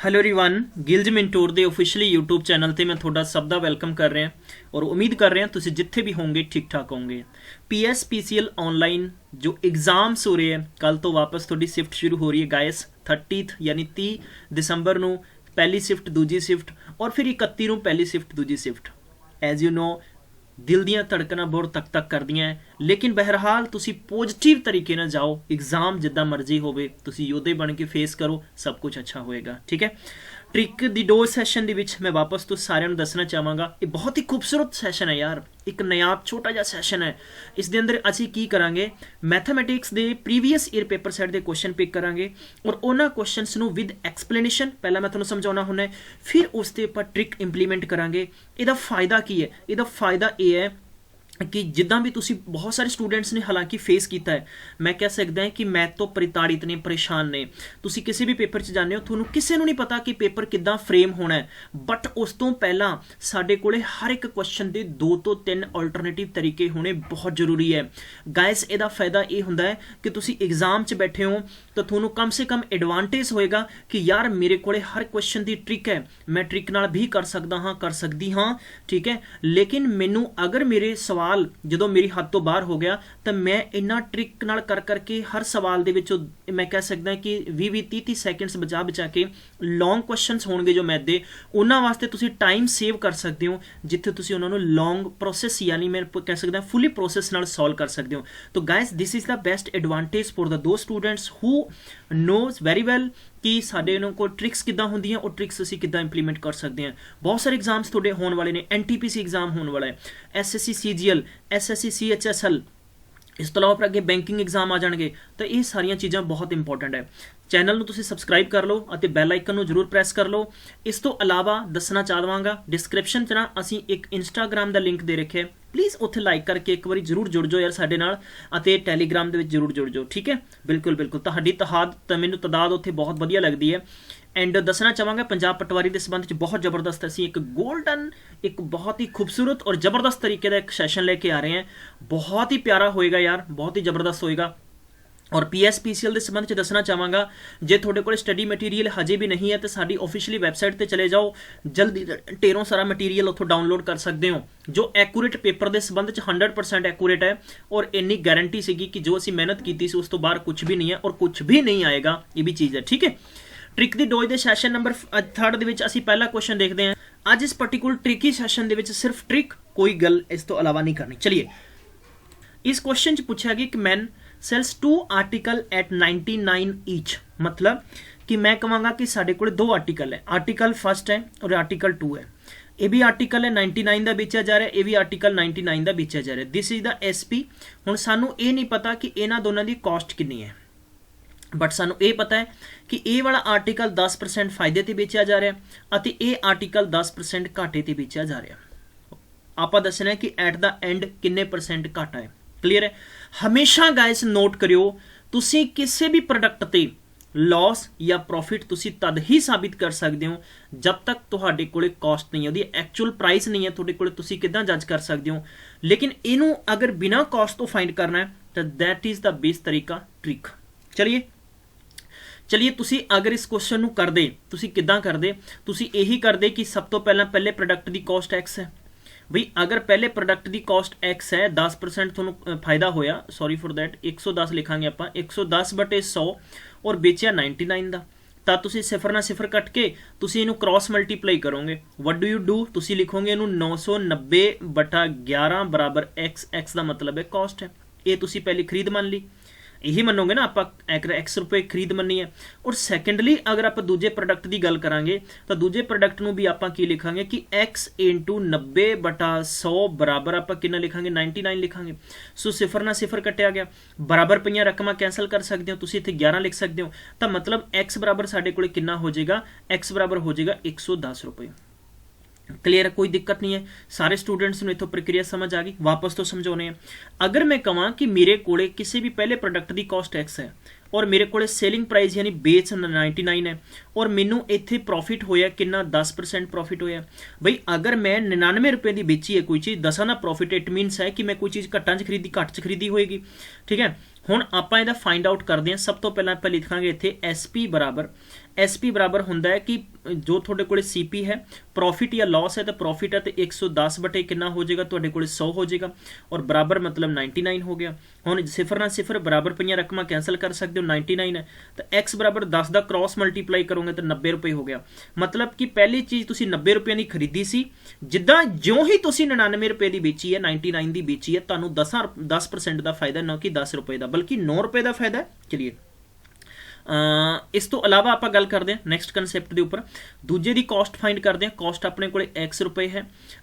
Hello everyone ਗਿਲਜ ਮਿੰਟੋਰ ਦੇ officially YouTube channel ਤੇ ਮੈਂ ਤੁਹਾਡਾ ਸਭ ਦਾ ਵੈਲਕਮ ਕਰ ਰਿਹਾ ਔਰ ਉਮੀਦ ਕਰ ਰਿਹਾ ਤੁਸੀਂ ਜਿੱਥੇ ਵੀ ਹੋਵੋਗੇ ਠੀਕ ਠਾਕ ਹੋਵੋਗੇ। PSPCL ऑनलाइन जो एग्जाम्स हो रहे हैं कल तो वापस थोड़ी शिफ्ट शुरू हो रही है गाइस 30 यानी 30 दिसंबर ਨੂੰ पहली शिफ्ट दूजी शिफ्ट और फिर 31 ਨੂੰ पहली शिफ्ट दूजी शिफ्ट। एज यू नो दिल ਦੀਆਂ ਧੜਕਣਾਂ ਬਹੁਤ ਤੱਕ ਤੱਕ ਕਰਦੀਆਂ ਹੈ, ਲੇਕਿਨ ਬਹਿਰਹਾਲ ਤੁਸੀਂ ਪੋਜ਼ਿਟਿਵ ਤਰੀਕੇ ਨਾਲ ਜਾਓ। एग्जाम ਜਿੱਦਾਂ ਮਰਜ਼ੀ ਹੋਵੇ ਤੁਸੀਂ ਯੋਧੇ ਬਣ ਕੇ ਫੇਸ ਕਰੋ, ਸਭ ਕੁਝ ਅੱਛਾ ਹੋਏਗਾ। ਠੀਕ ਹੈ। ट्रिक दी डोर सैशन ਦੇ ਵਿੱਚ ਮੈਂ ਵਾਪਸ ਤੋਂ ਸਾਰਿਆਂ ਨੂੰ ਦੱਸਣਾ ਚਾਹਾਂਗਾ ਇਹ ਬਹੁਤ ਹੀ ਖੂਬਸੂਰਤ ਸੈਸ਼ਨ ਹੈ ਯਾਰ, ਇੱਕ ਨਾਯਾਬ ਛੋਟਾ ਜਿਹਾ ਸੈਸ਼ਨ ਹੈ। ਇਸ ਦੇ ਅੰਦਰ ਅਸੀਂ ਕੀ ਕਰਾਂਗੇ, ਮੈਥਮੈਟਿਕਸ ਦੇ ਪ੍ਰੀਵੀਅਸ ਈਅਰ ਪੇਪਰ ਸੈਟ ਦੇ ਕੁਐਸਚਨ ਪਿਕ ਕਰਾਂਗੇ ਔਰ ਉਹਨਾਂ ਕੁਐਸਚਨਸ ਨੂੰ ਵਿਦ ਐਕਸਪਲੇਨੇਸ਼ਨ ਪਹਿਲਾਂ ਮੈਂ ਤੁਹਾਨੂੰ ਸਮਝਾਉਣਾ ਹੁੰਦਾ ਹੈ, ਫਿਰ ਉਸ ਤੇ ਆਪਾਂ ਟ੍ਰਿਕ ਇੰਪਲੀਮੈਂਟ ਕਰਾਂਗੇ। ਇਹਦਾ ਫਾਇਦਾ ਕੀ ਹੈ? ਇਹਦਾ ਫਾਇਦਾ ਇਹ ਹੈ कि जिदा भी तुसी बहुत सारे स्टूडेंट्स ने हालांकि फेस किया है, मैं कह सकता है कि मैथ तो प्रताड़ित ने, परेशान ने। तुसी किसी भी पेपर च जाने हो थोनू किसी नू नहीं पता कि पेपर किद्दां फ्रेम होना है, बट उस तो पहला साडे कोले हर एक क्वेश्चन के 2 तो 3 अल्टरनेटिव तरीके होने बहुत जरूरी है। गाइस ਇਹਦਾ फायदा ये होंदा है कि तुसी एग्जाम च बैठे हो तो थोनू कम से कम एडवांटेज होएगा कि यार मेरे कोले हर क्वेश्चन की ट्रिक है, मैं ट्रिक नाल भी कर सकदा हाँ, कर सकदी हाँ। ठीक है, लेकिन मैनू अगर मेरे सवाल ਜਦੋਂ ਮੇਰੀ ਹੱਦ ਤੋਂ ਬਾਹਰ ਹੋ ਗਿਆ ਤਾਂ ਮੈਂ ਇੰਨਾ ਟ੍ਰਿਕ ਨਾਲ ਕਰ ਕਰਕੇ ਹਰ ਸਵਾਲ ਦੇ ਵਿੱਚੋਂ ਮੈਂ ਕਹਿ ਸਕਦਾ ਕਿ 20-30 ਸੈਕਿੰਡਸ ਬਚਾ ਕੇ ਲੌਂਗ ਕੁਐਸਚਨਸ ਹੋਣਗੇ ਜੋ ਮੈਥ ਦੇ, ਉਹਨਾਂ ਵਾਸਤੇ ਤੁਸੀਂ ਟਾਈਮ ਸੇਵ ਕਰ ਸਕਦੇ ਹੋ, ਜਿੱਥੇ ਤੁਸੀਂ ਉਹਨਾਂ ਨੂੰ ਲੌਂਗ ਪ੍ਰੋਸੈਸ ਯਾਨੀ ਮੈਂ ਕਹਿ ਸਕਦਾ ਫੁੱਲੀ ਪ੍ਰੋਸੈਸ ਨਾਲ ਸੋਲਵ ਕਰ ਸਕਦੇ ਹੋ। ਤਾਂ guys this is the best advantage for the those students who knows very well कि ਸਾਡੇ ਨੂੰ ਕੋਈ ਟ੍ਰਿਕਸ ਕਿੱਦਾਂ ਹੁੰਦੀਆਂ, ਉਹ ਟ੍ਰਿਕਸ ਅਸੀਂ ਕਿੱਦਾਂ ਇੰਪਲੀਮੈਂਟ ਕਰ ਸਕਦੇ ਹਾਂ। ਬਹੁਤ ਸਾਰੇ ਐਗਜ਼ਾਮਸ ਤੁਹਾਡੇ ਹੋਣ ਵਾਲੇ ਨੇ, NTPC ਐਗਜ਼ਾਮ ਹੋਣ ਵਾਲਾ ਹੈ, SSC CGL, SSC CHSL, ਇਸ ਤੋਂ ਇਲਾਵਾ ਅੱਗੇ ਬੈਂਕਿੰਗ ਐਗਜ਼ਾਮ ਆ ਜਾਣਗੇ। ਤਾਂ ਇਹ ਸਾਰੀਆਂ ਚੀਜ਼ਾਂ ਬਹੁਤ ਇੰਪੋਰਟੈਂਟ ਹੈ। ਚੈਨਲ ਨੂੰ ਤੁਸੀਂ ਸਬਸਕ੍ਰਾਈਬ ਕਰ ਲਓ ਅਤੇ ਬੈਲ ਆਈਕਨ ਨੂੰ ਜ਼ਰੂਰ ਪ੍ਰੈਸ ਕਰ ਲਓ। ਇਸ ਤੋਂ ਇਲਾਵਾ ਦੱਸਣਾ ਚਾਹਾਂਗਾ ਡਿਸਕ੍ਰਿਪਸ਼ਨ 'ਚ ਨਾ ਅਸੀਂ ਇੱਕ ਇੰਸਟਾਗ੍ਰਾਮ ਦਾ ਲਿੰਕ ਦੇ ਰੱਖਿਆ, ਪਲੀਜ਼ ਉੱਥੇ ਲਾਈਕ ਕਰਕੇ ਇੱਕ ਵਾਰੀ ਜ਼ਰੂਰ ਜੁੜ ਜਾਓ ਯਾਰ ਸਾਡੇ ਨਾਲ, ਅਤੇ ਟੈਲੀਗ੍ਰਾਮ ਦੇ ਵਿੱਚ ਜ਼ਰੂਰ ਜੁੜ ਜਾਓ। ਠੀਕ ਹੈ, ਬਿਲਕੁਲ ਬਿਲਕੁਲ ਤੁਹਾਡੀ ਮੈਨੂੰ ਤਾਦਾਦ ਉੱਥੇ ਬਹੁਤ ਵਧੀਆ ਲੱਗਦੀ ਹੈ। ਐਂਡ ਦੱਸਣਾ ਚਾਹਾਂਗਾ ਪੰਜਾਬ ਪਟਵਾਰੀ ਦੇ ਸੰਬੰਧ 'ਚ ਬਹੁਤ ਜ਼ਬਰਦਸਤ ਅਸੀਂ ਇੱਕ ਗੋਲਡਨ, ਇੱਕ ਬਹੁਤ ਹੀ ਖੂਬਸੂਰਤ ਔਰ ਜ਼ਬਰਦਸਤ ਤਰੀਕੇ ਦਾ ਇੱਕ ਸੈਸ਼ਨ ਲੈ ਕੇ ਆ ਰਹੇ ਹਾਂ। ਬਹੁਤ ਹੀ ਪਿਆਰਾ ਹੋਏਗਾ ਯਾਰ, ਬਹੁਤ ਹੀ ਜ਼ਬਰਦਸਤ ਹੋਏਗਾ। और PSPCL ਦੇ ਸੰਬੰਧ 'ਚ ਦੱਸਣਾ ਚਾਹਾਂਗਾ ਜੇ ਤੁਹਾਡੇ ਕੋਲ ਸਟੱਡੀ ਮਟੀਰੀਅਲ ਹਜੇ ਵੀ ਨਹੀਂ ਹੈ ਤਾਂ ਸਾਡੀ ਆਫੀਸ਼ੀਅਲੀ ਵੈਬਸਾਈਟ ਤੇ ਚਲੇ ਜਾਓ, ਜਲਦੀ ਢੇਰੋਂ ਸਾਰਾ ਮਟੀਰੀਅਲ ਉੱਥੋਂ ਡਾਊਨਲੋਡ ਕਰ ਸਕਦੇ ਹੋ ਜੋ ਐਕੂਰੇਟ ਪੇਪਰ ਦੇ ਸੰਬੰਧ 'ਚ 100% ਐਕੂਰੇਟ ਹੈ ਔਰ ਇੰਨੀ ਗਾਰੰਟੀ ਸੀਗੀ ਕਿ ਜੋ ਅਸੀਂ ਮਿਹਨਤ ਕੀਤੀ ਸੀ ਉਸ ਤੋਂ ਬਾਹਰ ਕੁਝ ਵੀ ਨਹੀਂ ਹੈ ਔਰ ਕੁਝ ਵੀ ਨਹੀਂ ਆਏਗਾ, ਇਹ ਵੀ ਚੀਜ਼ ਹੈ। ਠੀਕ ਹੈ, ਟ੍ਰਿਕ ਦੀ ਡੋਜ਼ ਦੇ ਸੈਸ਼ਨ ਨੰਬਰ 3 ਦੇ ਵਿੱਚ ਅਸੀਂ ਪਹਿਲਾ ਕੁਐਸਚਨ ਦੇਖਦੇ ਹਾਂ। ਅੱਜ ਇਸ ਪਾਰਟਿਕੂਲਰ ਟ੍ਰਿਕੀ ਸੈਸ਼ਨ ਦੇ ਵਿੱਚ ਸਿਰਫ ਟ੍ਰਿਕ, ਕੋਈ ਗੱਲ ਇਸ ਤੋਂ ਇਲਾਵਾ ਨਹੀਂ ਕਰਨੀ। ਚਲਿਏ, ਇਸ ਕੁਐਸਚਨ 'ਚ ਪੁੱਛਿਆ ਗਿਆ ਕਿ ਮੈਨ सेल्स 2 आर्टिकल एट 99 ईच, मतलब कि मैं कहूँगा कि साढ़े को 2 आर्टिकल है, आर्टिकल फर्स्ट है और आर्टिकल 2 है। ये भी आर्टिकल है 99 का बेचा जा रहा है, ये भी आर्टिकल 99 का बेचा जा रहा है। This is the SP। हुण सानू ये नहीं पता कि इन्हां दोनों की कॉस्ट कितनी है, बट सानू ये पता है कि ये वाला आर्टिकल 10% फायदे ते बेचा जा रहा है और ये आर्टिकल 10% घाटे ते बेचा जा रहा है। आपां दसना है कि एट द एंड किन्ने परसेंट घाटा है। क्लीयर है। हमेशा गाइस नोट करियो, तुसी किसी भी प्रोडक्ट ते लॉस या प्रॉफिट तुसी तद ही साबित कर सकते हो जब तक तुहाडे कोले कॉस्ट नहीं है, उहदी एक्चुअल प्राइस नहीं है तुहाडे कोले, तुसी किदां जज कर सकते हो। लेकिन इनू अगर बिना कॉस्ट तो फाइंड करना है तो दैट इज द बेस्ट तरीका ट्रिक। चलिए तुसी अगर इस क्वेश्चन नू करदे, तुसी किदां करदे, तुसी यही करदे कि सब तो पहले प्रोडक्ट की कॉस्ट X है बई, अगर पहले प्रोडक्ट की कॉस्ट X है, 10% थोनू फायदा होया, सॉरी फॉर दैट 110 लिखांगे आप, 110/100 और बेचिया 99 का, ਤਾਂ ਤੁਸੀਂ ਸਿਫਰ ਨਾਲ ਸਿਫਰ ਕੱਟ ਕੇ ਤੁਸੀਂ ਇਹਨੂੰ ਕ੍ਰਾਸ ਮਲਟੀਪਲਾਈ ਕਰੋਗੇ। व्हाट डू यू डू, ਤੁਸੀਂ ਲਿਖੋਗੇ ਇਹਨੂੰ 990/11 बराबर X, X ਦਾ ਮਤਲਬ ਹੈ कॉस्ट है। ਇਹ ਤੁਸੀਂ ਪਹਿਲੀ ਖਰੀਦ ਮੰਨ ਲਈ, यही मनोगे ना, आप X रुपए खरीद मनी है। और सैकेंडली अगर आप दूजे प्रोडक्ट की गल करांगे तो दूजे प्रोडक्ट नूं भी आप की लिखांगे कि X × 90/100 बराबर आप कितना लिखांगे, 99 लिखांगे। सो सिफर ना सिफर कटिया गया, बराबर पईयां रकमां कैंसल कर सकते हो, तुसीं इत्थे 11 लिख सकते हो। तो मतलब X बराबर साडे कोले कितना हो जाएगा, X बराबर हो जाएगा 110 रुपए। क्लीयर है, कोई दिक्कत नहीं है। सारे स्टूडेंट्स ने इतों प्रक्रिया समझ आ गई, वापस तो समझाने हैं। अगर मैं कਹਾਂ कि मेरे कोले किसी भी पहले प्रोडक्ट की कॉस्ट X है और मेरे को सेलिंग प्राइस यानी बेस 99 है और मैनू इत्थे प्रॉफिट होया कितना, 10% प्रॉफिट होया। बई अगर मैं 99 रुपए की बेची है कोई चीज़, 10 का प्रॉफिट, इट मीनस है कि मैं कोई चीज़ घट्टां च खरीदी, घट च खरीदी होएगी। ठीक है, हुण आपां इहदा फाइंड आउट करते हैं। सब तो पहलां आपां लिखांगे इत्थे SP बराबर SP बराबर होंदा है कि जो थोड़े कोले CP है प्रॉफिट या लॉस है तो प्रॉफिट है तो 110 बटे कितना हो जाएगा थोड़े कोले 100 हो जाएगा और बराबर मतलब 99 हो गया। हुण सिफर ना सिफर बराबर पईयां रकमां कैंसल कर सकते हो 99 है तो x बराबर 10 का क्रॉस मल्टीप्लाई करोगे तो 90 रुपए हो गया। मतलब कि पहली चीज़ तुसी 90 रुपये की खरीदी सी जिद्दां ज्यों ही तुसी 99 रुपए की बेची है 99 की बेची है तुहानूं 10% का फायदा ना कि 10 रुपए का बल्कि 9 रुपए का फायदा है। चलिए इस तो अलावा आप गल करते हैं नैक्सट कंसैप्ट के उपर दूजे की कॉस्ट फाइंड करते हैं। कॉस्ट अपने को x रुपए है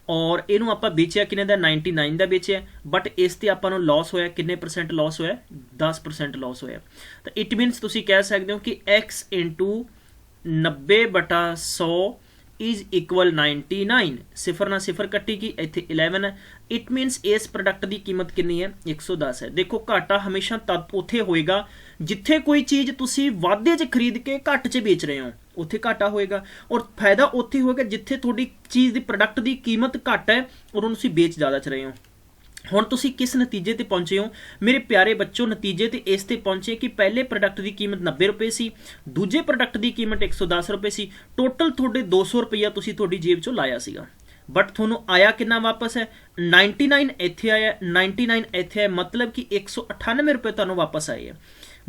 और इनू आप बेचिया किने दा 99 का बेचिया बट इस ते आपां नूं लॉस होया किन्ने परसेंट लॉस होया 10% लॉस होया। तो इट मीनस तुसी कह सकते हो कि x इंटू 90/100 इज इक्वल 99 सिफर ना सिफर कट्टी की इत्थे 11 है। इट मीनस इस प्रोडक्ट की कीमत कितनी है 110 है। देखो घाटा हमेशा तद उत्थे होएगा जिथे कोई चीज़ तुसी वाधे च खरीद के घट च बेच रहे हो उत्थे घाटा होएगा और फायदा उत्थे होएगा जिथे थोड़ी चीज़ की प्रोडक्ट की कीमत घट है और उन्हें तुसी बेच ज़्यादा च रहे हो। हुण तुसी किस नतीजे ते पहुंचे हो मेरे प्यारे बच्चों नतीजे ते इस ते पहुंचे कि पहले प्रोडक्ट की कीमत 90 रुपए सी दूजे प्रोडक्ट की कीमत 110 रुपए सी टोटल थोड़े 200 रुपया तुसी थोड़ी जेब चों लाया सीगा बट थोनों आया कितना वापस है 99 इत्थे आया 99 इत्थे आया मतलब कि 198 रुपए तुहानूं वापस आए हैं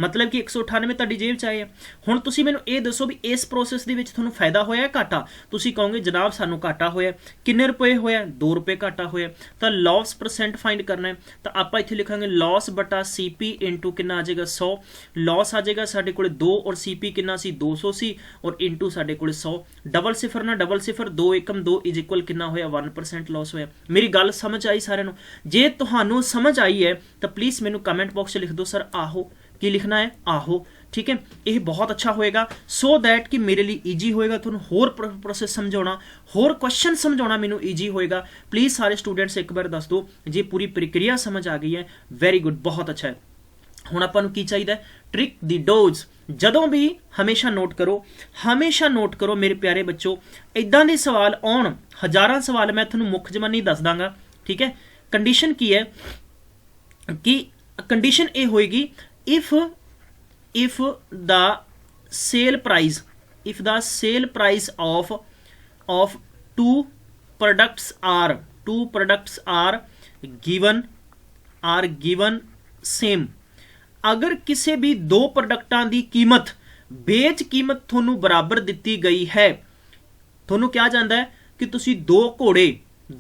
मतलब कि 198 तुहाडी जेब च आए हैं। हुण तुसी मैनूं ये दसो भी इस प्रोसैस दे विच तुहानूं फायदा होया घाटा तुसी कहोगे जनाब सानूं घाटा होया किन्ने रुपए होया 2 रुपए घाटा होया। तो लॉस परसेंट फाइंड करना है तो आप इत्थे लिखांगे लॉस बटा CP इंटू कितना आ जाएगा 100 लॉस आ जाएगा साडे कोले 2 और CP कितना सी 200 सी और इंटू साडे कोले 100 डबल सिफर ना double cipher 2 Ekam 2 is equal कितना होया 1% लॉस होया। मेरी गल समझ आई सारिਆਂ ਨੂੰ जे तुहानूं समझ आई है तो प्लीज़ मैनूं कमेंट बॉक्स लिख दो सर आहो की लिखना है आहो ठीक है ये बहुत अच्छा होएगा सो दैट कि मेरे लिए ईजी होएगा तुहानूं होर प्रोसैस समझाउणा होर क्वेश्चन समझाउणा मैनूं ईजी होएगा। प्लीज़ सारे स्टूडेंट्स एक बार दस दो जे पूरी प्रक्रिया समझ आ गई है वेरी गुड बहुत अच्छा है। हुण आपां नूं की चाहिए ट्रिक दी डोज जदों भी हमेशा नोट करो मेरे प्यारे बच्चों इदां दे सवाल आउण हज़ारां सवाल मैं तुहानूं मुख जवानी दस दांगा ठीक है। कंडीशन की है कि कंडीशन ये होएगी if the sale price of two products are given same अगर किसी भी दो प्रोडक्टां दी कीमत बेच कीमत थोनू बराबर दिती गई है थोनू क्या जांदा है कि तुसी दो घोड़े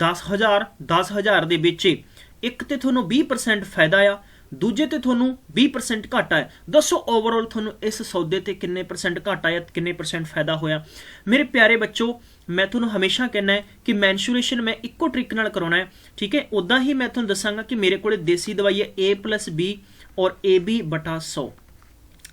10,000 दे बेचे एक ते थोनू 20% फायदा आ दूजे ते थोनू 20% घाटा है दसो ओवरऑल थोनू इस सौदे ते किन्ने परसेंट घाटा है किन्ने परसेंट फायदा होया। मेरे प्यारे बच्चों मैं थोनू हमेशा कहना है कि मैंशुरेशन मैं इक्को ट्रिक नाल कराउणा है ठीक है। उदा ही मैं थोनू दसांगा कि मेरे कोले देसी दवाई है A+B और AB/100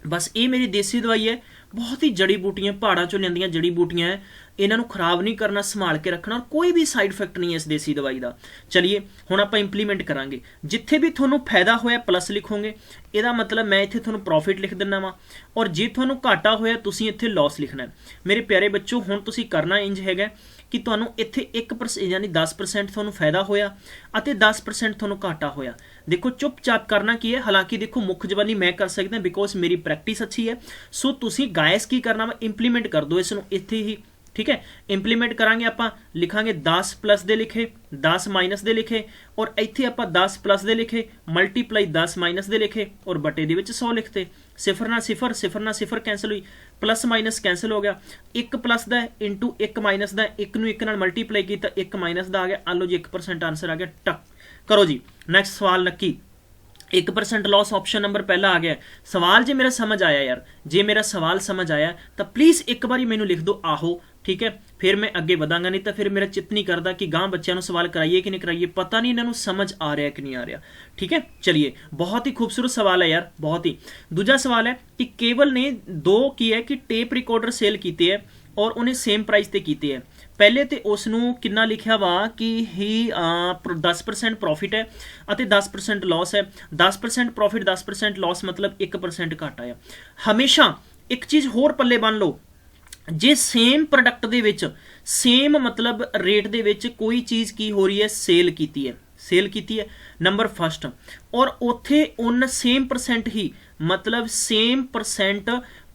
बस ये मेरी देसी दवाई है बहुत ही जड़ी बूटियां पहाड़ों चों लियांदियां जड़ी बूटियां है इन्हों खराब नहीं करना संभाल के रखना और कोई भी साइड इफेक्ट नहीं है इस देसी दवाई का। चलिए हुण आपां इंप्लीमेंट करांगे जिथे भी थोनों फायदा होया प्लस लिखोगे यदा मतलब मैं इत्थे थोनों प्रॉफिट लिख दिना वा और जे थोनों घाटा होया तुसीं इत्थे लॉस लिखना है। मेरे प्यारे बच्चों हुण तुसीं करना इंज हैगा कि तुहानूं इत्थे 1% यानी 10% थोनों फायदा होया अते 10% थोनों घाटा होया। देखो चुपचाप करना की है हालांकि देखो मुख जबानी मैं कर सकदा बिकॉज मेरी प्रैक्टिस अच्छी है सो तुसीं गायस की करना वा इंप्लीमेंट कर दो इसनूं इत्थे ही ठीक है। इंप्लीमेंट करांगे आपां लिखांगे 10 प्लस दे लिखे 10 माइनस दे लिखे और इत्थे आपां 10 प्लस दे लिखे मल्टीप्लाई 10 माइनस दे लिखे और बटे दे विच 100 लिखते सिफर ना सिफर कैंसल हुई प्लस माइनस कैंसल हो गया एक प्लस दा इंटू एक माइनस दा एक नूं एक नाल मल्टीप्लाई किया एक माइनस दा आ गया आलो जी 1% आंसर आ गया टक करो जी। नैक्सट सवाल नक्की 1% लॉस ऑप्शन नंबर पहला आ गया सवाल जे मेरा समझ आया यार जे मेरा सवाल समझ आया तो प्लीज़ एक बारी मैनू लिख दो आहो ठीक है फिर मैं अगे बढ़ांगा नहीं तो फिर मेरा चित नहीं करता कि गांह बच्चों को सवाल कराइए कि नहीं कराइए पता नहीं इन्होंने समझ आ रहा है कि नहीं आ रहा ठीक है। चलिए बहुत ही खूबसूरत सवाल है यार बहुत ही। दूजा सवाल है कि केवल ने दो की है कि टेप रिकॉर्डर सेल किए है और उन्हें सेम प्राइस ते कीते है पहले तो उसनों कितना लिखा वा कि ही 10% प्रॉफिट है अते 10% लॉस है 10% प्रॉफिट 10% लॉस मतलब 1% घाटा है। हमेशा एक चीज़ होर पल्ले बन लो जे सेम प्रोडक्ट दे विच सेम मतलब रेट दे विच कोई चीज़ की हो रही है सेल की है नंबर फर्स्ट और उत्थे उन सेम परसेंट ही मतलब same percent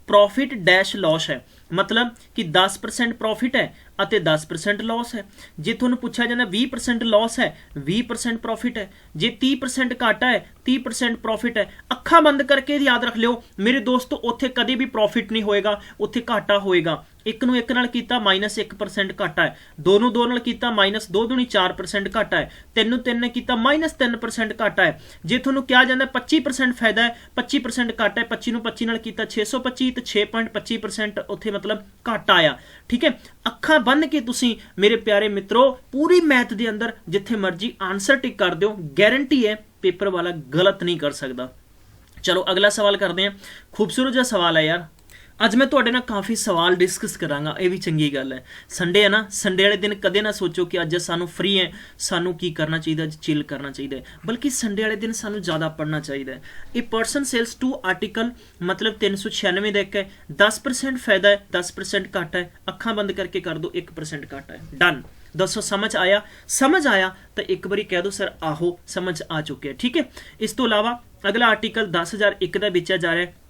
profit dash loss है मतलब कि 10% प्रॉफिट है ਅਤੇ 10% लॉस है। जे ਤੁਹਾਨੂੰ ਪੁੱਛਿਆ ਜਾਂਦਾ 20% लॉस है 20% प्रॉफिट है। जे 30% घाटा है 30% प्रॉफिट है। ਅੱਖਾਂ ਬੰਦ ਕਰਕੇ याद रख लियो मेरे दोस्तों, ਉੱਥੇ कभी भी प्रॉफिट नहीं होएगा, ਉੱਥੇ घाटा होएगा। एक ਨੂੰ ਇੱਕ ਨਾਲ ਕੀਤਾ -1% ਘਾਟਾ ਹੈ, ਦੋ ਨੂੰ ਦੋ ਨਾਲ ਕੀਤਾ -2 दूनी 4% ਘਾਟਾ ਹੈ, ਤਿੰਨ ਨੂੰ ਤਿੰਨ ਨੇ ਕੀਤਾ -3% ਘਾਟਾ ਹੈ। ਜੇ ਤੁਹਾਨੂੰ ਕਿਹਾ ਜਾਂਦਾ 25% ਫਾਇਦਾ ਹੈ 25% ਘਾਟਾ ਹੈ, 25 ਨੂੰ 25 ਨਾਲ ਕੀਤਾ 625 ਤੇ 6.25% ਉੱਥੇ मतलब ਘਾਟਾ ਆਇਆ। ठीक है, ਅੱਖਾਂ ਬੰਨ ਕੇ ਤੁਸੀਂ ਮੇਰੇ ਪਿਆਰੇ ਮਿੱਤਰੋ ਪੂਰੀ ਮੈਥ ਦੇ ਅੰਦਰ ਜਿੱਥੇ ਮਰਜੀ ਆਨਸਰ ਟਿਕ ਕਰ ਦਿਓ, ਗਾਰੰਟੀ ਹੈ पेपर वाला गलत नहीं कर सकता। चलो अगला सवाल करते हैं। खूबसूरत जिहा सवाल है यार, ਅੱਜ मैं ਤੁਹਾਡੇ ਨਾਲ काफ़ी सवाल डिस्कस करांगा, ये भी चंगी गल है। संडे है ना, संडे वाले दिन कदे ना सोचो कि अज सानू फ्री है, सानू की करना चाहिए, अज चिल करना चाहिए, बल्कि संडे वाले दिन सानू ज़्यादा पढ़ना चाहिए। ये पर्सन सेल्स टू आर्टिकल मतलब 396 का एक है, 10% फायदा है 10% घाटा है, अखां बंद करके कर दो 1% घाटा है, डन। दसो समझ आया? समझ आया तो एक बारी कह दो सर आहो समझ आ चुके हैं। ठीक है, इस तो अलावा अगला आर्टिकल 10,001 का बेचा जा रहा है,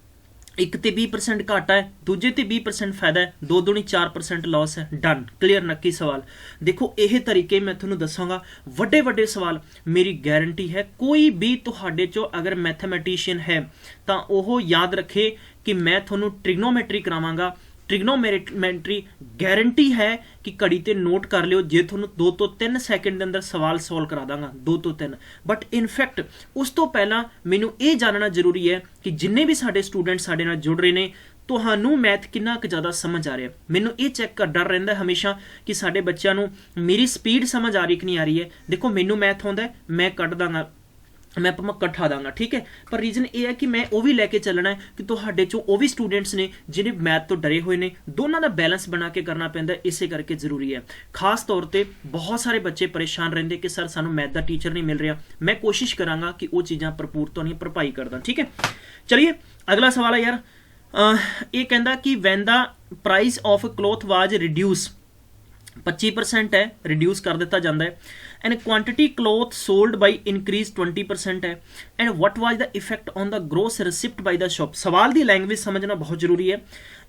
एक ते 20% घाटा है, दूजे ते 20% फायदा है, 2 दूनी 4% लॉस है, डन। क्लीयर नक्की सवाल। देखो यह तरीके मैं तुहानू दसांगा, वड्डे वड्डे सवाल मेरी गारंटी है कोई भी तुहाडे चो अगर मैथमैटिशियन है तो वह याद रखे कि मैं तुहानू ट्रिग्नोमेट्री करावांगा। ट्रिग्नोमेट्री गारंटी है कि घड़ी ते नोट कर लियो, जे तुहानू 2 तो 3 सैकेंड के अंदर सवाल सॉल्व करा दांगा, 2 तो 3। बट इनफैक्ट उस तो पहला मैनू ये जानना जरूरी है कि जिन्ने भी साडे स्टूडेंट साडे नाल जुड़ रहे ने तुहानू मैथ कितना क ज़्यादा समझ आ रहा है। मैनू ये चैक कर डर रहिंदा हमेशा कि साडे बच्चों नू मेरी स्पीड समझ आ रही कि नहीं आ रही है। देखो मैनू मैथ आउंदा है, मैं कट दांगा, मैं भावें कट्ठा दांगा, ठीक है, पर रीजन ये है कि मैं वो भी लैके चलना है कि तुहाडे चो वो भी स्टूडेंट्स ने जिन्हें मैथ तो डरे हुए ने, दोनों का बैलेंस बना के करना पैंदा, इसे करके जरूरी है। खास तौर पर बहुत सारे बच्चे परेशान रहते कि सर सानू मैथ का टीचर नहीं मिल रहा। मैं कोशिश करांगा कि वो चीज़ां भरपूर तो नहीं भरपाई करदा। ठीक है, चलिए अगला सवाल है यार, ये कहता कि when the price of cloth was reduce 25% है, रिड्यूस कर दिता जाता है, and quantity cloth sold by increase 20% है, and what was the effect on the gross receipt by the shop. सवाल की लैंग्वेज समझना बहुत जरूरी है।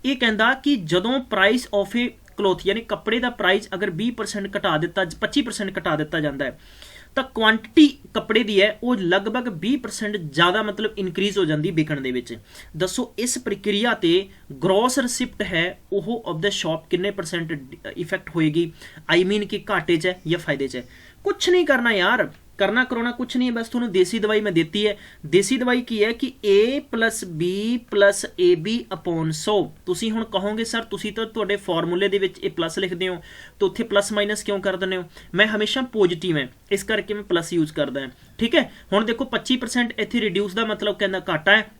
ये कहता कि जदों प्राइस ऑफ ए क्लोथ यानी कपड़े का प्राइस अगर 20% घटा दिता 25% घटा दिता जाता है तो क्वांटिटी कपड़े की है वो लगभग 20% ज़्यादा मतलब इनक्रीज हो जाती विकण दे विच। दसो इस प्रक्रिया ते ग्रॉस रिसिप्ट है वो ऑफ द शॉप किन्ने % इफेक्ट होएगी, आई मीन कि घाटे च है या फायदे च है। कुछ नहीं करना यार, करना करोना कुछ नहीं है, बस थोड़ा देसी दवाई मैं देती है। देसी दवाई की है कि A + B + AB अपॉन 100। तुसी हुण कहोगे सर तुसी तो तुहाडे फॉर्मूले दे विच ए प्लस लिखदे हो तो उत्थे प्लस माइनस क्यों कर दिंदे हो? मैं हमेशा पॉजिटिव है इस करके मैं प्लस यूज करदा है। ठीक है, हुण देखो 25% इत्थे रिड्यूस का मतलब कहंदा घाटा है,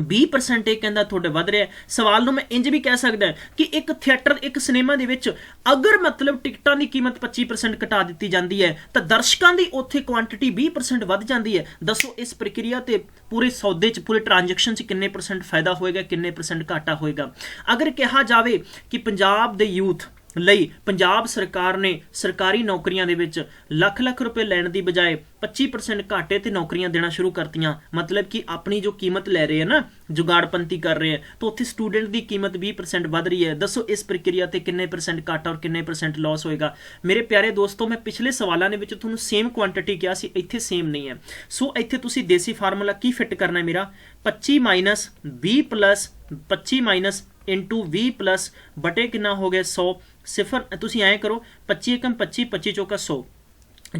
20% ਇਹ ਕਹਿੰਦਾ ਤੁਹਾਡੇ ਵੱਧ ਰਿਹਾ। ਸਵਾਲ ਨੂੰ ਮੈਂ ਇੰਜ ਵੀ ਕਹਿ ਸਕਦਾ ਕਿ ਇੱਕ ਥੀਏਟਰ ਇੱਕ ਸਿਨੇਮਾ ਦੇ ਵਿੱਚ ਅਗਰ ਮਤਲਬ ਟਿਕਟਾਂ ਦੀ ਕੀਮਤ 25% ਘਟਾ ਦਿੱਤੀ ਜਾਂਦੀ ਹੈ ਤਾਂ ਦਰਸ਼ਕਾਂ ਦੀ ਉੱਥੇ ਕੁਆਂਟੀਟੀ 20% ਵੱਧ ਜਾਂਦੀ ਹੈ। ਦੱਸੋ ਇਸ ਪ੍ਰਕਿਰਿਆ ਤੇ ਪੂਰੇ ਸੌਦੇ 'ਚ ਪੂਰੇ ਟ੍ਰਾਂਜੈਕਸ਼ਨ 'ਚ ਕਿੰਨੇ % ਫਾਇਦਾ ਹੋਏਗਾ, ਕਿੰਨੇ % ਘਾਟਾ ਹੋਏਗਾ। ਅਗਰ ਕਿਹਾ ਜਾਵੇ ਕਿ ਪੰਜਾਬ ਦੇ ਯੂਥ ਲਈ ਪੰਜਾਬ ਸਰਕਾਰ ਨੇ ਸਰਕਾਰੀ ਨੌਕਰੀਆਂ ਦੇ ਵਿੱਚ ਲੱਖ रुपए ਲੈਣ ਦੀ ਬਜਾਏ 25% घाटे ਤੇ ਨੌਕਰੀਆਂ ਦੇਣਾ ਸ਼ੁਰੂ ਕਰਤੀਆਂ, मतलब कि अपनी जो कीमत ले रहे हैं ना जुगाड़पंती कर रहे हैं तो उत्थे स्टूडेंट की कीमत 20% बढ़ रही है। दसो इस प्रक्रिया ते किन्ने % घाटा और किन्ने % लॉस होएगा। मेरे प्यारे दोस्तों मैं पिछले सवालों के विच तुहानूं सेम क्वांटिटी कहा सी, इत्थे सेम नहीं है। सो इत्थे तुसीं देसी फार्मूला की फिट करना है मेरा 25 - 20 + 25 इंटू 20 बटे कितना हो गया 100 सिफर। तुसीं ऐ करो 25 एकम 25 25 चौका 100,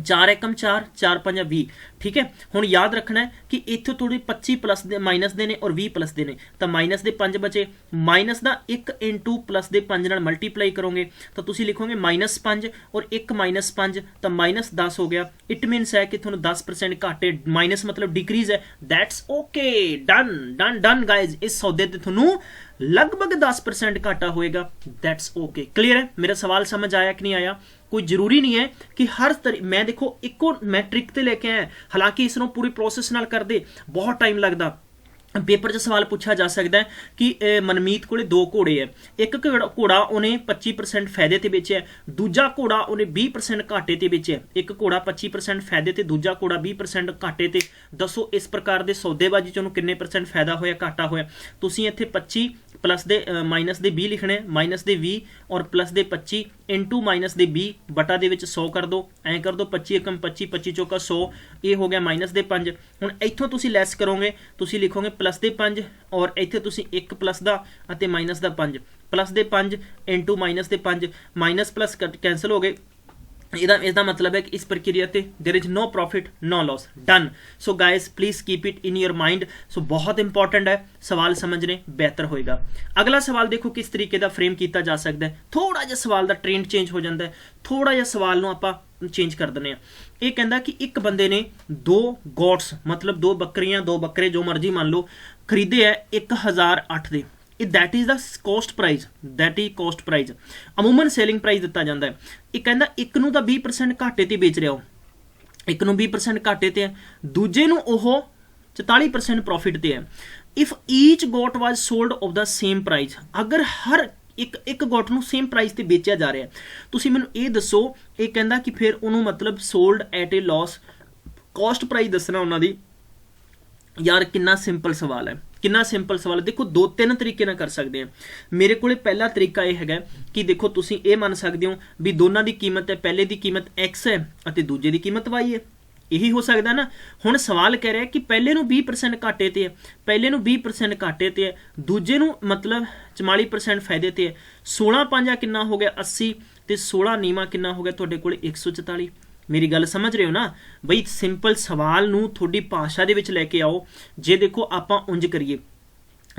4 एकम 4 4 5 20। ठीक है, हुण याद रखना है कि इत्थों थोड़ी 25 प्लस दे माइनस दे ने और 20 प्लस दे ने तो माइनस दे 5 बचे, माइनस का 1 इंटू प्लस दे 5 नाल मल्टीप्लाई करोगे तो तुसीं लिखोगे -5 और 1 -5 तो -10 हो गया। इट मीनस है कि तुहानूं 10% घाटे, माइनस मतलब डिक्रीज है, that's okay, done done done guys. इस सौदे ते तुहानूं लगभग 10% घाटा होएगा, दैट्स ओके। क्लियर है, मेरा सवाल समझ आया कि नहीं आया? कोई जरूरी नहीं है कि हर मैं देखो इको मैं ट्रिक ते लेके आया, हालांकि इसनों पूरी प्रोसेस नाल कर दे बहुत टाइम लगता पेपर 'ਚ सवाल पूछा जा सकता है कि मनमीत कोले 2 घोड़े है, एक घोड़ा उन्हें 25% फायदे ते बेचे, दूजा घोड़ा उन्हें 20% घाटे ते बेचे, एक घोड़ा 25% फायदे ते दूजा घोड़ा 20% घाटे ते, दसो इस प्रकार के सौदेबाजी 'ਚ ਉਹਨੂੰ किन्ने परसेंट फायदा होया घाटा होया। तुसीं इत्थे 25 प्लस दे माइनस दे 20 लिखने, माइनस दे 20 और प्लस दे 25 इंटू माइनस दे 20 बटा दे विच 100 कर दो, ऐ कर दो 25 एकम 25, 25 चौका 100, ये हो गया माइनस दे 5। हुण इत्थों तुसीं लैस करोगे, तुसीं लिखोगे प्लस दे 5 और इत्थे तुसीं 1 प्लस दा अते माइनस दा 5, प्लस दे 5 इंटू माइनस दे 5, माइनस प्लस कैंसल हो गए। इसका मतलब है कि इस प्रक्रिया से there is no profit no loss, done. So guys please keep it in your mind. So बहुत इंपॉर्टेंट है, सवाल समझने बेहतर होएगा। अगला सवाल देखो किस तरीके का फ्रेम किया जा सकता है। थोड़ा जिहा सवाल का ट्रेंड चेंज हो जाता है, थोड़ा जिहा सवाल नूं आपां चेंज कर देने। ये कहता कि एक बंदे ने 2 गॉट्स मतलब 2 बकरियां 2 बकरे जो मर्जी मान लो खरीदे है 1008 दे, that is the cost price, that is cost price. अमूमन सेलिंग प्राइस दिता जाता है। ये कहता एक नूं तां 20% घाटे ते बेच रहा हो, एक नूं 20% घाटे ते है, दूजे नूं ओह 44% प्रॉफिट ते है। If each got was sold off the same price, अगर हर एक गॉट नूं सेम प्राइस ते बेचा जा रहा है, तुसीं मैनूं ये दसो ये कहता कि फिर उन्होंने मतलब sold at a loss, cost price दसना उन्होंने। यार कितना सिंपल सवाल है, कितना सिंपल सवाल है। देखो 2-3 तरीके ना कर सकते हैं। मेरे को पहला तरीका यह है कि देखो तुसीं ये मान सकते हो भी दोनों की कीमत है, पहले की कीमत X है और दूजे की कीमत Y है, यही हो सकता ना। हुण सवाल कह रहा है कि पहले नूं 20% घाटे ते है, पहले नूं 20% घाटे ते है, दूजे नूं मतलब 44% फायदे ते है। 16 5 कितना हो गया 80 ते 16 नीवा कितना हो गया तुहाडे कोल 144। मेरी गल समझ रहे हो ना बई। सिंपल सवाल नूं थोड़ी भाषा दे विच लैके आओ। जे देखो आपां उंज करिए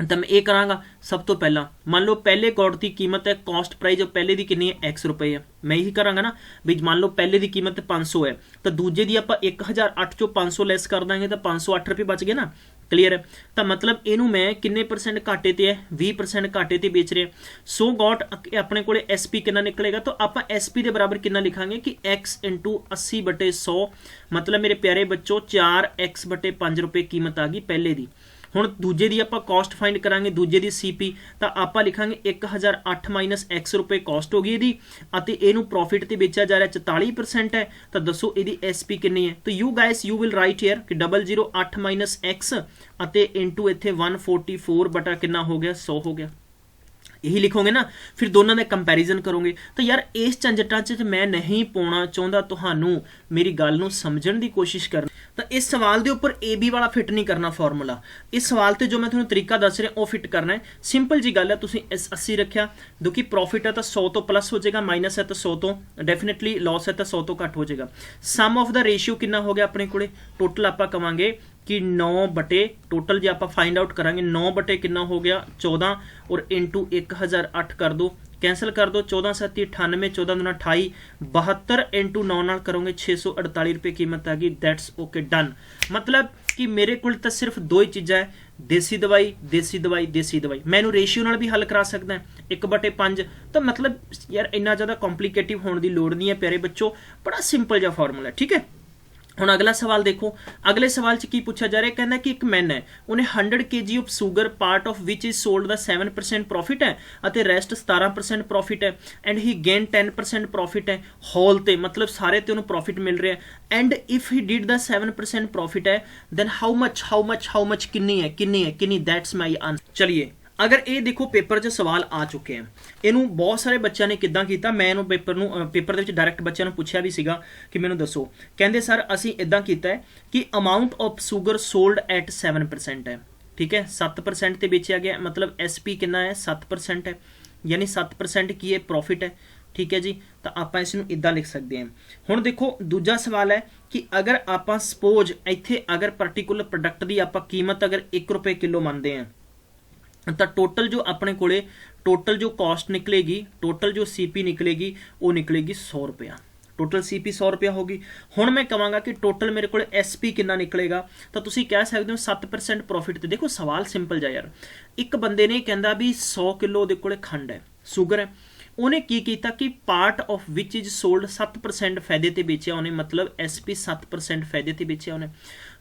तो मैं ये करांगा। सब तो पहला मान लो पहले गॉट की कीमत है, कॉस्ट प्राइस पहले की कितनी है X रुपए है, मैं यही करांगा ना भी। मान लो पहले की कीमत 500 है तो दूजे की आप 1008 चो 500 लैस कर देंगे तो 508 रुपये बच गए ना, क्लीयर है। तो मतलब इनू मैं किन्ने परसेंट घाटे ते है, 20% घाटे ते बेच रहे। सो गॉट अपने को SP कितना निकलेगा, तो आप SP के बराबर कितना लिखांगे कि X इंटू 80/100, मतलब मेरे प्यारे बच्चों 4X/5 रुपये कीमत आ गई पहले की। हुण दूजे की आप कॉस्ट फाइंड करांगे, दूजे की CP, तो आप लिखांगे 1008 माइनस X रुपये कॉस्ट हो गई यदी, इनू प्रॉफिट ते बेचा जा रहा 44% है। तो दसो यदी SP कितनी है। तो you guys you will write here कि 008 माइनस X इंटू इत्थे 144 बटा कितना हो गया 100 हो गया, यही लिखोगे ना। फिर दोनों का कंपैरिजन करोगे। तो यार इस झंझटां च मैं नहीं पाउणा चाहुंदा, तुहानूं मेरी गल नूं समझण दी कोशिश करनी। तो इस सवाल के उपर AB वाला फिट नहीं करना फॉर्मूला, इस सवाल से जो मैं तुहानूं तरीका दस रहा वो फिट करना है। सिंपल जी गल है, तुसीं 80 रखिया, क्योंकि प्रॉफिट है तो 100 तो प्लस हो जाएगा, माइनस है तो 100 तो डेफिनेटली लॉस है तो 100 तो घट हो जाएगा। सम ऑफ द रेशियो कितना हो गया अपने को, टोटल आप कवांगे कि 9 बटे टोटल जो आप फाइंड आउट करांगे 9 बटे कितना हो गया 14 और इंटू 1008 कर दो, कैंसल कर दो, 14 7 98, 14 दूना 28, 72 इंटू 9 नाल करोगे 648 रुपये कीमत आ गई। That's okay done. मतलब कि मेरे को तो सिर्फ 2 ही चीज़ा है, देसी दवाई देसी दवाई देसी दवाई। मैं इनू रेशियो नाल भी हल करा सकदा 1/5। तो मतलब यार इन्ना ज़्यादा कॉम्प्लीकेटिव होने की लोड़ नहीं है प्यारे बच्चों, बड़ा सिंपल जा फॉर्मूला, ठीक है। हुण अगला सवाल देखो, अगले सवाल च की पूछा जा रहा है, कहना कि एक मैन है, उन्हें 100 kg of sugar part of which is sold the 7% profit है और रेस्ट 17% प्रॉफिट है, एंड ही गेन 10% प्रॉफिट है होल ते, मतलब सारे ते उन्हें प्रॉफिट मिल रहा है। And if he did the 7% profit है देन हाउ मच किन्नी, दैट्स माई आंसर। चलिए अगर ये देखो पेपर च सवाल आ चुके हैं, इनू बहुत सारे बच्चों ने किद्दां कीता, मैं इनू पेपर दे डायरैक्ट बच्चों ने पूछा भी सीगा कि मैनू दसो, कहते सर असी इदां कीता है कि amount of sugar sold at 7% है, ठीक है 7% ते बेचा गया, मतलब SP कितना है 7% है, यानी 7% की ये प्रॉफिट है, ठीक है जी। तो आप इसनूं इदां लिख सकते हैं। हुण देखो दूजा सवाल है कि अगर आप सपोज इत्थे अगर पर्टिकुलर प्रोडक्ट की आप कीमत अगर 1 रुपये किलो मानते हैं तो टोटल जो अपने कोले टोटल जो कॉस्ट निकलेगी, टोटल जो CP निकलेगी वो निकलेगी 100 रुपया, टोटल CP 100 रुपया होगी। हुण मैं कहांगा कि टोटल मेरे को SP कितना निकलेगा, तो तुसीं कह सकते हो 7% प्रॉफिट। तो देखो सवाल सिंपल जा यार, एक बंदे ने कहता भी 100 किलो दे कोले खंड है, शुगर है, ਉਹਨੇ ਕੀ ਕੀਤਾ ਕਿ ਪਾਰਟ ਆਫ ਵਿਚ ਇਜ਼ ਸੋਲਡ 7% ਫਾਇਦੇ ਤੇ ਵੇਚਿਆ ਉਹਨੇ, ਮਤਲਬ SP 7% ਫਾਇਦੇ ਤੇ ਵੇਚਿਆ ਉਹਨੇ।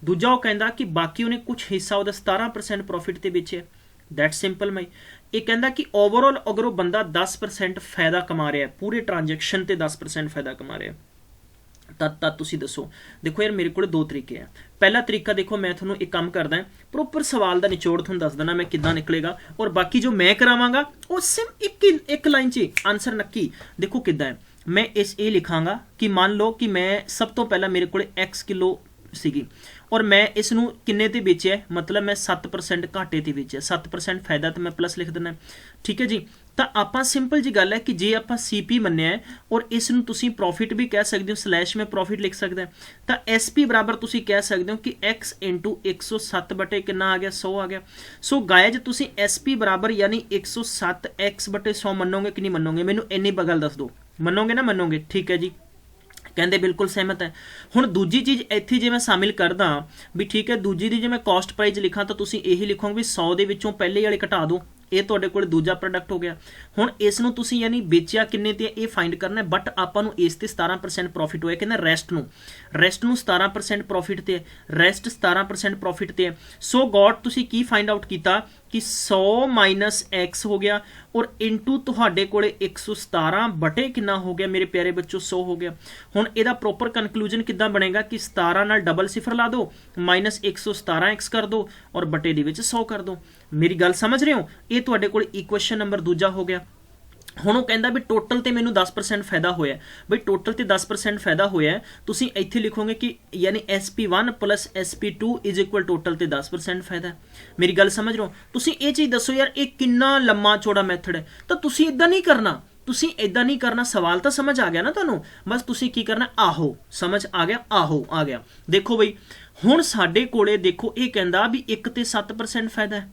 ਦੂਜਾ ਉਹ ਕਹਿੰਦਾ ਕਿ ਬਾਕੀ ਉਹਨੇ ਕੁਝ ਹਿੱਸਾ ਉਹਦਾ 17% ਪ੍ਰੋਫਿਟ ਤੇ ਵੇਚਿਆ। ਦੈਟ ਸਿੰਪਲ ਮਾਈ। ਇਹ ਕਹਿੰਦਾ ਕਿ ਓਵਰਆਲ ਅਗਰ ਉਹ ਬੰਦਾ 10% ਫਾਇਦਾ ਕਮਾ ਰਿਹਾ ਪੂਰੇ ਟ੍ਰਾਂਜੈਕਸ਼ਨ ਤੇ 10% ਫਾਇਦਾ ਕਮਾ ਰਿਹਾ ਤਾਂ ਤੁਸੀਂ ਦੱਸੋ। ਦੇਖੋ ਯਾਰ ਮੇਰੇ ਕੋਲ ਦੋ ਤਰੀਕੇ ਆ। ਪਹਿਲਾ ਤਰੀਕਾ ਦੇਖੋ, ਮੈਂ ਤੁਹਾਨੂੰ ਇੱਕ ਕੰਮ ਕਰਦਾ ਪ੍ਰੋਪਰ ਸਵਾਲ ਦਾ ਨਿਚੋੜ ਤੁਹਾਨੂੰ ਦੱਸ ਦੇਣਾ ਮੈਂ ਕਿੱਦਾਂ ਨਿਕਲੇਗਾ, ਔਰ ਬਾਕੀ ਜੋ ਮੈਂ ਕਰਾਵਾਂਗਾ ਉਹ ਸਿਰਫ ਇੱਕ ਲਾਈਨ 'ਚ ਆਨਸਰ ਨੱਕੀ। ਦੇਖੋ ਕਿੱਦਾਂ ਹੈ, ਮੈਂ ਇਹ ਲਿਖਾਂਗਾ ਕਿ ਮੰਨ ਲਓ ਕਿ ਮੈਂ ਸਭ ਤੋਂ ਪਹਿਲਾਂ ਮੇਰੇ ਕੋਲ X ਕਿਲੋ ਸੀਗੀ ਔਰ ਮੈਂ ਇਸ ਨੂੰ ਕਿੰਨੇ ਤੇ ਵੇਚਿਆ, ਮਤਲਬ ਮੈਂ 7% ਘਾਟੇ ਤੇ ਵੇਚਿਆ, 7% ਫਾਇਦਾ ਤੇ ਮੈਂ ਪਲੱਸ ਲਿਖ ਦਿੰਦਾ। ਠੀਕ ਹੈ ਜੀ। ਤਾਂ ਆਪਾਂ ਸਿੰਪਲ ਜੀ ਗੱਲ ਹੈ ਕਿ ਜੇ ਆਪਾਂ CP ਮੰਨਿਆ ਔਰ ਇਸ ਨੂੰ ਤੁਸੀਂ ਪ੍ਰੋਫਿਟ ਵੀ ਕਹਿ ਸਕਦੇ ਹੋ, ਸਲੈਸ਼ ਮੈਂ ਪ੍ਰੋਫਿਟ ਲਿਖ ਸਕਦਾ, ਤਾਂ SP ਬਰਾਬਰ ਤੁਸੀਂ ਕਹਿ ਸਕਦੇ ਹੋ ਕਿ X ਇੰਟੂ 107 ਬਟੇ ਕਿੰਨਾ ਆ ਗਿਆ, 100 ਆ ਗਿਆ। ਸੋ ਗਾਇਜ਼ ਤੁਸੀਂ SP ਬਰਾਬਰ ਯਾਨੀ 107 X ਬਟੇ 100 ਮੰਨੋਗੇ ਕਿ ਨਹੀਂ ਮੰਨੋਗੇ, ਮੈਨੂੰ ਇੰਨੀ ਬਗਲ ਦੱਸ ਦਿਓ। ਮੰਨੋਗੇ ਨਾ? ਮੰਨੋਗੇ। ਠੀਕ ਹੈ ਜੀ, ਕਹਿੰਦੇ ਬਿਲਕੁਲ ਸਹਿਮਤ ਹੈ। ਹੁਣ ਦੂਜੀ ਚੀਜ਼ ਇੱਥੇ ਜੇ ਮੈਂ ਸ਼ਾਮਿਲ ਕਰਦਾ ਵੀ ਠੀਕ ਹੈ, ਦੂਜੀ ਦੀ ਜੇ ਮੈਂ ਕਾਸਟ ਪ੍ਰਾਈਸ ਲਿਖਾਂ ਤਾਂ ਤੁਸੀਂ ਇਹੀ ਲਿਖੋਗੇ ਵੀ 100 ਦੇ ਵਿੱਚੋਂ ਪਹਿਲੇ ਵਾਲੇ ਘਟਾ ਦਿਓ, ਇਹ ਤੁਹਾਡੇ ਕੋਲ ਦੂਜਾ ਪ੍ਰੋਡਕਟ ਹੋ ਗਿਆ। ਹੁਣ ਇਸ ਨੂੰ ਤੁਸੀਂ ਯਾਨੀ ਵੇਚਿਆ ਕਿੰਨੇ ਤੇ ਇਹ ਫਾਈਂਡ ਕਰਨਾ, ਬਟ ਆਪਾਂ ਨੂੰ ਇਸ ਤੇ 17% ਪ੍ਰੋਫਿਟ ਹੋਇਆ। ਕਹਿੰਦਾ ਰੈਸਟ ਨੂੰ 17% ਪ੍ਰੋਫਿਟ ਤੇ ਹੈ, ਰੈਸਟ 17% ਪ੍ਰੋਫਿਟ ਤੇ ਹੈ। ਸੋ ਗॉड ਤੁਸੀਂ ਕੀ ਫਾਈਂਡ ਆਊਟ ਕੀਤਾ ਕਿ 100 ਮਾਈਨਸ X ਹੋ ਗਿਆ ਔਰ ਇਨਟੂ ਤੁਹਾਡੇ ਕੋਲੇ 117 ਬਟੇ ਕਿੰਨਾ ਹੋ ਗਿਆ ਮੇਰੇ ਪਿਆਰੇ ਬੱਚੋ, 100 ਹੋ ਗਿਆ। ਹੁਣ ਇਹਦਾ ਪ੍ਰੋਪਰ ਕਨਕਲੂਜਨ ਕਿੱਦਾਂ ਬਣੇਗਾ ਕਿ 17 ਨਾਲ ਡਬਲ ਸਿਫਰ ਲਾ ਦਿਓ, ਮਾਈਨਸ 117X ਕਰ ਦਿਓ ਔਰ ਬਟੇ ਦੇ ਵਿੱਚ 100 ਕਰ ਦਿਓ। ਮੇਰੀ ਗੱਲ ਸਮਝ ਰਹੇ ਹੋ? ਇਹ ਤੁਹਾਡੇ ਕੋਲ ਇਕੁਏਸ਼ਨ ਨੰਬਰ ਦੂਜਾ ਹੋ ਗਿਆ। ਹੁਣ ਉਹ ਕਹਿੰਦਾ ਵੀ ਟੋਟਲ ਤੇ ਮੈਨੂੰ 10% ਫਾਇਦਾ ਹੋਇਆ। ਬਈ ਟੋਟਲ ਤੇ 10% ਫਾਇਦਾ ਹੋਇਆ, ਤੁਸੀਂ ਇੱਥੇ ਲਿਖੋਗੇ ਕਿ ਯਾਨੀ SP1 plus SP2 is equal total ਤੇ 10% ਫਾਇਦਾ। ਮੇਰੀ ਗੱਲ ਸਮਝ ਰਹੇ ਹੋ? ਤੁਸੀਂ ਇਹ ਚੀਜ਼ ਦੱਸੋ ਯਾਰ ਇਹ ਕਿੰਨਾ ਲੰਮਾ ਚੌੜਾ ਮੈਥਡ ਹੈ। ਤਾਂ ਤੁਸੀਂ ਇਦਾਂ ਨਹੀਂ ਕਰਨਾ, ਤੁਸੀਂ ਇਦਾਂ ਨਹੀਂ ਕਰਨਾ। ਸਵਾਲ ਤਾਂ ਸਮਝ ਆ ਗਿਆ ਨਾ ਤੁਹਾਨੂੰ, ਬਸ ਤੁਸੀਂ ਕੀ ਕਰਨਾ, ਆਹੋ ਸਮਝ ਆ ਗਿਆ, ਆਹੋ ਆ ਗਿਆ। ਦੇਖੋ ਬਈ ਹੁਣ ਸਾਡੇ ਕੋਲੇ ਦੇਖੋ ਇਹ ਕਹਿੰਦਾ ਵੀ ਇੱਕ ਤੇ 7% ਫਾਇਦਾ ਹੈ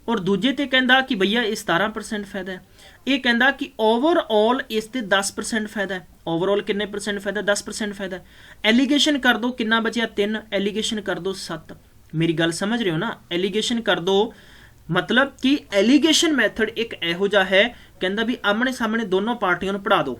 ਔਰ ਦੂਜੇ ਤੇ ਕਹਿੰਦਾ ਕਿ ਭਈਆ ਇਹ 17% ਫਾਇਦਾ ਹੈ। ਇਹ ਕਹਿੰਦਾ ਕਿ ਓਵਰਆਲ ਇਸ ਤੇ 10% ਫਾਇਦਾ ਹੈ। ਓਵਰਆਲ ਕਿੰਨੇ ਪਰਸੈਂਟ ਫਾਇਦਾ? 10% ਫਾਇਦਾ। ਐਲੀਗੇਸ਼ਨ ਕਰ ਦੋ, ਕਿੰਨਾ ਬਚਿਆ? 3। ਐਲੀਗੇਸ਼ਨ ਕਰ ਦੋ 7। ਮੇਰੀ ਗੱਲ ਸਮਝ ਰਹੇ ਹੋ ਨਾ? ਐਲੀਗੇਸ਼ਨ ਕਰ ਦੋ ਮਤਲਬ ਕਿ ਐਲੀਗੇਸ਼ਨ ਮੈਥਡ ਇੱਕ ਇਹੋ ਜਿਹਾ ਹੈ, ਕਹਿੰਦਾ ਵੀ ਆਮਣੇ ਸਾਹਮਣੇ ਦੋਨੋਂ ਪਾਰਟੀਆਂ ਨੂੰ ਪੜਾ ਦਿਓ।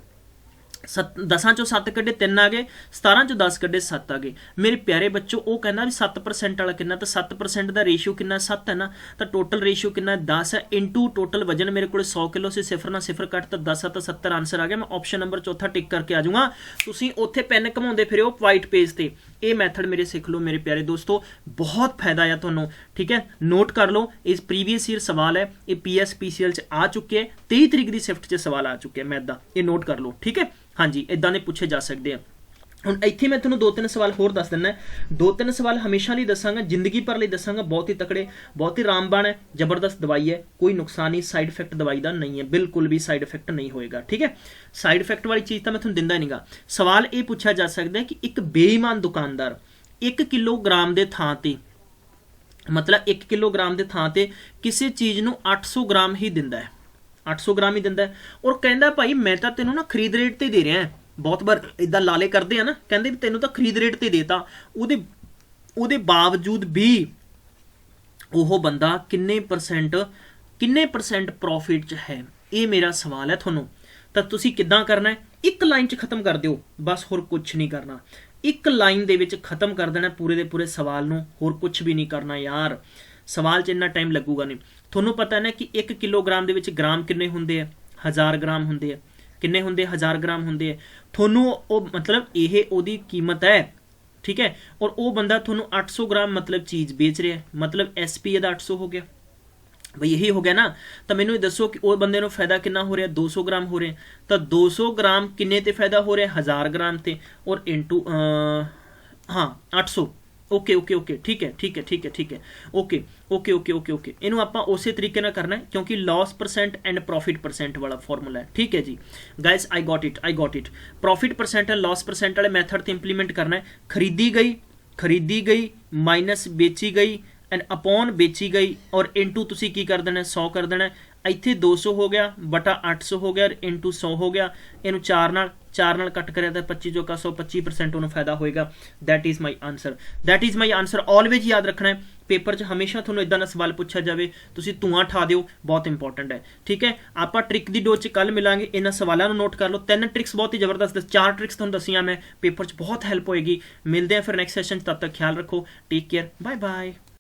10 ਚੋਂ 7 ਕੱਢੇ 3 ਆ ਗਏ, 17 ਚੋਂ 10 ਕੱਢੇ 7 ਆ ਗਏ। ਮੇਰੇ ਪਿਆਰੇ ਬੱਚੋ ਉਹ ਕਹਿੰਦਾ ਵੀ 7% ਵਾਲਾ ਕਿੰਨਾ, ਤਾਂ 7% ਦਾ ਰੇਸ਼ੀਓ ਕਿੰਨਾ, 7 ਹੈ ਨਾ, ਤਾਂ ਟੋਟਲ ਰੇਸ਼ੀਓ ਕਿੰਨਾ 10 ਹੈ ਇਨਟੂ ਟੋਟਲ ਵਜਨ ਮੇਰੇ ਕੋਲ 100 ਕਿਲੋ ਸੀ, ਸਿਫਰ ਨਾਲ ਸਿਫਰ ਕੱਟ ਤਾਂ 10 ਤਾਂ 70 ਆਨਸਰ ਆ ਗਿਆ। ਮੈਂ ਆਪਸ਼ਨ ਨੰਬਰ ਚੌਥਾ ਟਿਕ ਕਰਕੇ ਆ ਜਾਊਂਗਾ। ਤੁਸੀਂ ਉੱਥੇ ਪੈਨ ਘਮਾਉਂਦੇ ਫਿਰਿਓ ਵਾਈਟ ਪੇਜ ਤੇ। ਇਹ ਮੈਥਡ ਮੇਰੇ ਸਿੱਖ ਲਓ ਮੇਰੇ ਪਿਆਰੇ ਦੋਸਤੋ, ਬਹੁਤ ਫਾਇਦਾ ਆ ਤੁਹਾਨੂੰ। ਠੀਕ ਹੈ, ਨੋਟ ਕਰ ਲਓ। ਇਸ ਪ੍ਰੀਵੀਅਸ ਈਅਰ ਸਵਾਲ ਹੈ, ਇਹ PSPCL 'ਚ ਆ ਚੁੱਕੇ ਹੈ, 23 ਤਰੀਕ ਦੀ ਸ਼ਿਫਟ 'ਚ ਸਵਾਲ ਆ ਚੁੱਕੇ ਮੈਥ ਦਾ, ਇਹ ਨੋਟ ਕਰ ਲਓ। ਠੀਕ ਹੈ, ਹਾਂਜੀ ਇਦਾਂ ਦੇ ਪੁੱਛੇ ਜਾ ਸਕਦੇ ਆ। ਹੁਣ ਇੱਥੇ ਮੈਂ ਤੁਹਾਨੂੰ 2-3 ਸਵਾਲ ਹੋਰ ਦੱਸ ਦਿੰਦਾ। 2-3 ਸਵਾਲ ਹਮੇਸ਼ਾ ਲਈ ਦੱਸਾਂਗਾ, ਜ਼ਿੰਦਗੀ ਭਰ ਲਈ ਦੱਸਾਂਗਾ। ਬਹੁਤ ਹੀ ਤਕੜੇ, ਬਹੁਤ ਹੀ ਰਾਮਬਾਣ ਹੈ, ਜ਼ਬਰਦਸਤ ਦਵਾਈ ਹੈ, ਕੋਈ ਨੁਕਸਾਨ ਨਹੀਂ, ਸਾਈਡ ਇਫੈਕਟ ਦਵਾਈ ਦਾ ਨਹੀਂ ਹੈ, ਬਿਲਕੁਲ ਵੀ ਸਾਈਡ ਇਫੈਕਟ ਨਹੀਂ ਹੋਏਗਾ। ਠੀਕ ਹੈ, ਸਾਈਡ ਇਫੈਕਟ ਵਾਲੀ ਚੀਜ਼ ਤਾਂ ਮੈਂ ਤੁਹਾਨੂੰ ਦਿੰਦਾ ਨਹੀਂਗਾ। ਸਵਾਲ ਇਹ ਪੁੱਛਿਆ ਜਾ ਸਕਦਾ ਹੈ ਕਿ ਇੱਕ ਬੇਈਮਾਨ ਦੁਕਾਨਦਾਰ 1 ਕਿਲੋਗ੍ਰਾਮ ਦੇ ਥਾਂ ਤੇ, ਮਤਲਬ 1 ਕਿਲੋਗ੍ਰਾਮ ਦੇ ਥਾਂ ਤੇ ਕਿਸੇ ਚੀਜ਼ ਨੂੰ 800 ਗ੍ਰਾਮ ਹੀ ਦਿੰਦਾ ਹੈ, 800 ਗ੍ਰਾਮ ਹੀ ਦਿੰਦਾ ਹੈ ਔਰ ਕਹਿੰਦਾ ਭਾਈ ਮੈਂ ਤਾਂ ਤੈਨੂੰ ਨਾ ਖਰੀਦ ਰੇਟ ਤੇ ਦੇ ਰਿਹਾ। ਬਹੁਤ ਵਾਰ ਇਦਾਂ ਲਾਲੇ ਕਰਦੇ ਆ ਨਾ, ਕਹਿੰਦੇ ਵੀ ਤੈਨੂੰ ਤਾਂ ਖਰੀਦ ਰੇਟ ਤੇ ਦੇਤਾ, ਉਹਦੇ ਬਾਵਜੂਦ ਵੀ ਉਹ ਬੰਦਾ ਕਿੰਨੇ ਪਰਸੈਂਟ ਪ੍ਰੋਫਿਟ 'ਚ ਹੈ। ਇਹ ਮੇਰਾ ਸਵਾਲ ਹੈ ਤੁਹਾਨੂੰ। ਤਾਂ ਤੁਸੀਂ ਕਿੱਦਾਂ ਕਰਨਾ ਹੈ, ਇੱਕ ਲਾਈਨ 'ਚ ਖਤਮ ਕਰ ਦਿਓ ਬਸ, ਹੋਰ ਕੁਛ ਨਹੀਂ ਕਰਨਾ। ਇੱਕ ਲਾਈਨ ਦੇ ਵਿੱਚ ਖਤਮ ਕਰ ਦੇਣਾ ਪੂਰੇ ਦੇ ਪੂਰੇ ਸਵਾਲ ਨੂੰ, ਹੋਰ ਕੁਛ ਵੀ ਨਹੀਂ ਕਰਨਾ ਯਾਰ। ਸਵਾਲ 'ਚ ਇੰਨਾ ਟਾਈਮ ਲੱਗੂਗਾ ਨਹੀਂ। ਤੁਹਾਨੂੰ ਪਤਾ ਨਾ ਕਿ 1 ਕਿਲੋਗ੍ਰਾਮ ਦੇ ਵਿੱਚ ਗ੍ਰਾਮ ਕਿੰਨੇ ਹੁੰਦੇ ਆ? 1000 ਗ੍ਰਾਮ ਹੁੰਦੇ ਆ। ਕਿੰਨੇ ਹੁੰਦੇ? 1000 ਗ੍ਰਾਮ ਹੁੰਦੇ ਆ। ਤੁਹਾਨੂੰ ਉਹ ਮਤਲਬ ਇਹ ਉਹਦੀ ਕੀਮਤ ਹੈ। ਠੀਕ ਹੈ, ਔਰ ਉਹ ਬੰਦਾ ਤੁਹਾਨੂੰ 800 ਗ੍ਰਾਮ ਮਤਲਬ ਚੀਜ਼ ਵੇਚ ਰਿਹਾ, ਮਤਲਬ SP ਇਹਦਾ 800 ਹੋ ਗਿਆ। ਬਈ ਇਹੀ ਹੋ ਗਿਆ ਨਾ। ਤਾਂ ਮੈਨੂੰ ਇਹ ਦੱਸੋ ਕਿ ਉਹ ਬੰਦੇ ਨੂੰ ਫਾਇਦਾ ਕਿੰਨਾ ਹੋ ਰਿਹਾ? 200 ਗ੍ਰਾਮ ਹੋ ਰਿਹਾ। ਤਾਂ 200 ਗ੍ਰਾਮ ਕਿੰਨੇ ਤੇ ਫਾਇਦਾ ਹੋ ਰਿਹਾ? 1000 ਗ੍ਰਾਮ ਤੇ, ਔਰ ਇਨਟੂ 800। ਓਕੇ ਠੀਕ ਹੈ ਓਕੇ। ਇਹਨੂੰ ਆਪਾਂ ਉਸੇ ਤਰੀਕੇ ਨਾਲ ਕਰਨਾ ਹੈ ਕਿਉਂਕਿ loss percent and profit percent ਵਾਲਾ ਫਾਰਮੂਲਾ ਹੈ। ਠੀਕ ਹੈ ਜੀ guys, I got it. Profit percent and loss percent ਵਾਲੇ ਮੈਥਡ ਤੇ ਇੰਪਲੀਮੈਂਟ ਕਰਨਾ ਹੈ। ਖਰੀਦੀ ਗਈ ਮਾਈਨਸ ਵੇਚੀ ਗਈ ਐਂਡ ਅਪੋਨ ਵੇਚੀ ਗਈ ਔਰ ਇਨਟੂ ਤੁਸੀਂ ਕੀ ਕਰ ਦੇਣਾ? 100 ਕਰ ਦੇਣਾ। ਇੱਥੇ 200 ਹੋ ਗਿਆ ਬਟਾ 800 ਹੋ ਗਿਆ ਇਨਟੂ 100 ਹੋ ਗਿਆ। ਇਹਨੂੰ 4 ਨਾਲ ਕੱਟ ਕਰਿਆ ਤਾਂ 25 ਚੋਂ 125% ਉਹਨੂੰ ਫਾਇਦਾ ਹੋਏਗਾ। That is my answer. Always ਯਾਦ ਰੱਖਣਾ ਹੈ ਪੇਪਰ 'ਚ ਹਮੇਸ਼ਾ ਤੁਹਾਨੂੰ ਇਦਾਂ ਦਾ ਸਵਾਲ ਪੁੱਛਿਆ ਜਾਵੇ ਤੁਸੀਂ ਧੂਆਂ ਠਾ ਦਿਓ, ਬਹੁਤ ਇੰਪੋਰਟੈਂਟ ਹੈ। ਠੀਕ ਹੈ, ਆਪਾਂ ਟ੍ਰਿਕ ਦੀ ਡੋਜ਼ 'ਚ ਕੱਲ ਮਿਲਾਂਗੇ। ਇਹਨਾਂ ਸਵਾਲਾਂ ਨੂੰ ਨੋਟ ਕਰ ਲਓ। 3 ਟ੍ਰਿਕਸ ਬਹੁਤ ਹੀ ਜ਼ਬਰਦਸਤ, 4 ਟ੍ਰਿਕਸ ਤੁਹਾਨੂੰ ਦੱਸੀਆਂ ਮੈਂ, ਪੇਪਰ 'ਚ ਬਹੁਤ ਹੈਲਪ ਹੋਏਗੀ। ਮਿਲਦੇ ਆ ਫਿਰ ਨੈਕਸਟ ਸੈਸ਼ਨ 'ਚ, ਤਦ ਤੱਕ ਖਿਆਲ ਰੱਖੋ। Take care, bye bye.